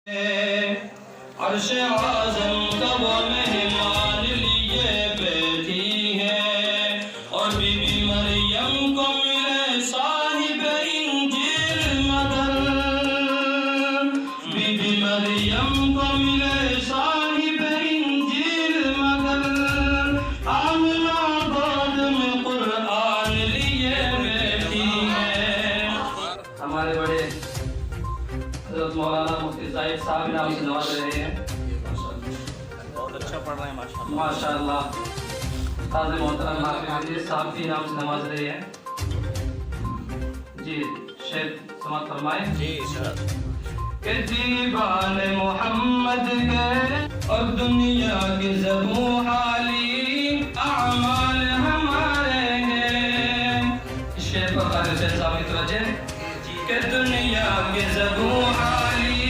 عرش اعظم کا وہ مہمان لیے بیٹھی ہے اور بی بی مریم کو ملے صاحب انجیل مگر بی بی مریم کو ملے صاحب انجیل مگر آمنہ گود میں قرآن لیے بیٹھی ہے۔ ہمارے بڑے حضرت مولانا مفتی زاہد صاحب نام سے نواز رہے ہیں، بہت اچھا پڑھ رہے ہیں ماشاءاللہ۔ استاد محترم ناصر حدیث صاحب بھی نام سے نواز رہے ہیں۔ جی شیخ سماعت فرمائیں۔ جی سر۔ کہ دیوان محمد کے اور دنیا کے زبوں حالی اعمال ہمارے ہیں۔ شیخ بخاری سے صاحب کی توجہ کہ دنیا کے زبوں حالی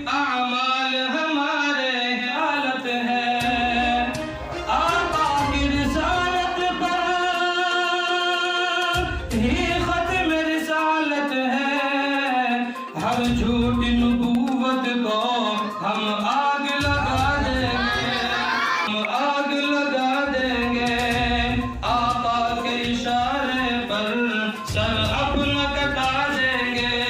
اعمال ہمارے حالت ہے، آقا کی رسالت پر ہی ختم رسالت ہے، ہر جھوٹ نبوت کو ہم آگ لگا دیں گے، ہم آگ لگا دیں گے، آقا کے اشارے پر سر اپنا کٹا دیں گے۔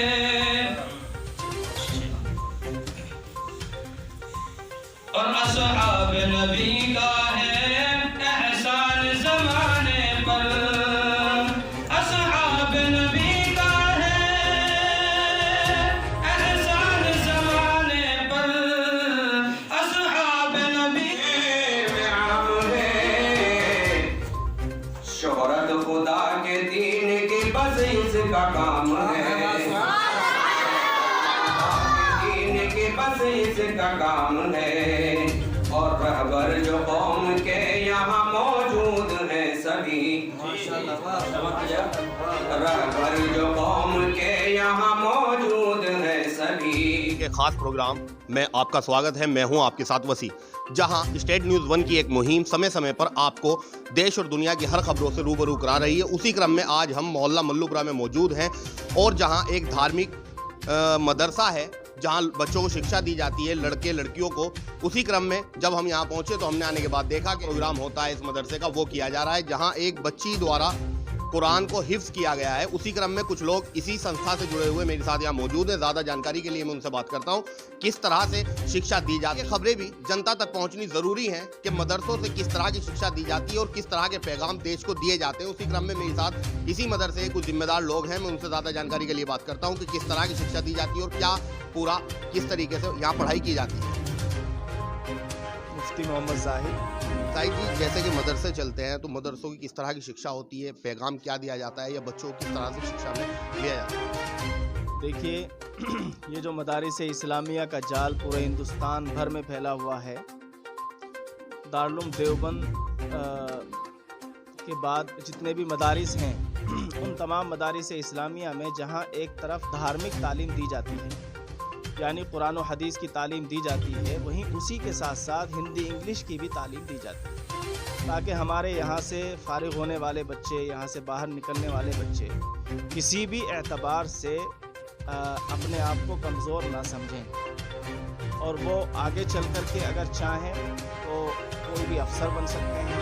اور اصحاب نبی کا ہے احسان زمانے پر، اصحاب نبی کا ہے احسان زمانے پر، اصحاب نبی میں عام ہے، شہرت خدا کے دین کی بس اس کا کام ہے، دین کی بس اس کا کام ہے، اور رہبر جو قوم کے یہاں موجود ہیں سبھی، رہبر جو قوم کے یہاں موجود ہیں سبھی۔ کے خاص پروگرام میں آپ کا سواگت ہے۔ میں ہوں آپ کے ساتھ وسیع، جہاں اسٹیٹ نیوز 1 کی ایک مہم سمے سمے پر آپ کو دیش اور دنیا کی ہر خبروں سے روبرو کرا رہی ہے۔ اسی کرم میں آج ہم محلہ ملوپورہ میں موجود ہیں، اور جہاں ایک دھارمک مدرسہ ہے جہاں بچوں کو شکشا دی جاتی ہے، لڑکے لڑکیوں کو۔ اسی کرم میں جب ہم یہاں پہنچے تو ہم نے آنے کے بعد دیکھا کہ پروگرام ہوتا ہے اس مدرسے کا، وہ کیا جا رہا ہے جہاں ایک بچی دوارا قرآن کو حفظ کیا گیا ہے۔ اسی کرم میں کچھ لوگ اسی سنستھا سے جڑے ہوئے میرے ساتھ یہاں موجود ہیں۔ زیادہ جانکاری کے لیے میں ان سے بات کرتا ہوں کس طرح سے شکشا دی جاتی ہے۔ خبریں بھی جنتا تک پہنچنی ضروری ہیں کہ مدرسوں سے کس طرح کی شکشا دی جاتی ہے اور کس طرح کے پیغام دیش کو دیے جاتے ہیں۔ اسی کرم میں میرے ساتھ اسی مدرسے کے کچھ ذمہ دار لوگ ہیں، میں ان سے زیادہ جانکاری کے لیے بات کرتا ہوں کہ کس طرح کی شکشا دی جاتی ہے اور کیا پورا کس طریقے سے یہاں پڑھائی کی جاتی ہے۔ مفتی محمد زاہد جی، جیسے کہ مدرسے چلتے ہیں تو مدرسوں کی کس طرح کی شکشا ہوتی ہے، پیغام کیا دیا جاتا ہے، یا بچوں کو کس طرح سے شکشا میں لیا جاتا ہے؟ دیکھیے، یہ جو مدارس اسلامیہ کا جال پورے ہندوستان بھر میں پھیلا ہوا ہے، دارالعلوم دیوبند کے بعد جتنے بھی مدارس ہیں ان تمام مدارس اسلامیہ میں جہاں ایک طرف دھارمک تعلیم دی جاتی ہے، یعنی قرآن و حدیث کی تعلیم دی جاتی ہے، وہیں اسی کے ساتھ ساتھ ہندی انگلش کی بھی تعلیم دی جاتی ہے، تاکہ ہمارے یہاں سے فارغ ہونے والے بچے، یہاں سے باہر نکلنے والے بچے کسی بھی اعتبار سے اپنے آپ کو کمزور نہ سمجھیں، اور وہ آگے چل کر کے اگر چاہیں تو کوئی بھی افسر بن سکتے ہیں،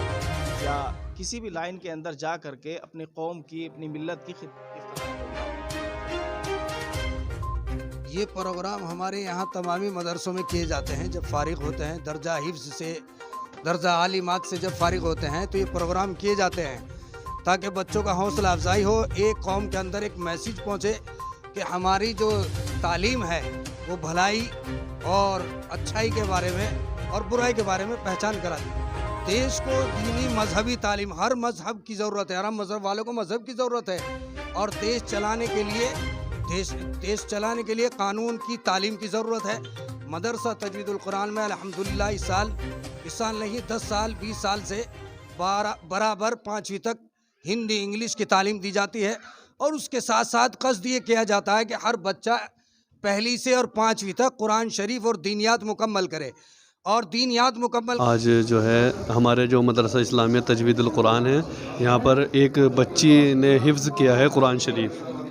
یا کسی بھی لائن کے اندر جا کر کے اپنی قوم کی، اپنی ملت کی خدمت۔ یہ پروگرام ہمارے یہاں تمامی مدرسوں میں کیے جاتے ہیں۔ جب فارغ ہوتے ہیں درجہ حفظ سے، درجہ عالمات سے جب فارغ ہوتے ہیں تو یہ پروگرام کیے جاتے ہیں تاکہ بچوں کا حوصلہ افزائی ہو، ایک قوم کے اندر ایک میسیج پہنچے کہ ہماری جو تعلیم ہے وہ بھلائی اور اچھائی کے بارے میں اور برائی کے بارے میں پہچان کراتی ہے۔ دیش کو دینی مذہبی تعلیم، ہر مذہب کی ضرورت ہے، ہر مذہب والوں کو مذہب کی ضرورت ہے، اور دیش چلانے کے لیے قانون کی تعلیم کی ضرورت ہے۔ مدرسہ تجوید القرآن میں الحمدللہ اس سال نہیں 10 سال 20 سال سے برابر 5ویں تک ہندی انگلش کی تعلیم دی جاتی ہے، اور اس کے ساتھ ساتھ قصد یہ کیا جاتا ہے کہ ہر بچہ پہلی سے اور 5ویں تک قرآن شریف اور دینیات مکمل کرے، اور دینیات مکمل۔ آج جو ہے ہمارے جو مدرسہ اسلامیہ تجوید القرآن ہے، یہاں پر ایک بچی نے حفظ کیا ہے قرآن شریف،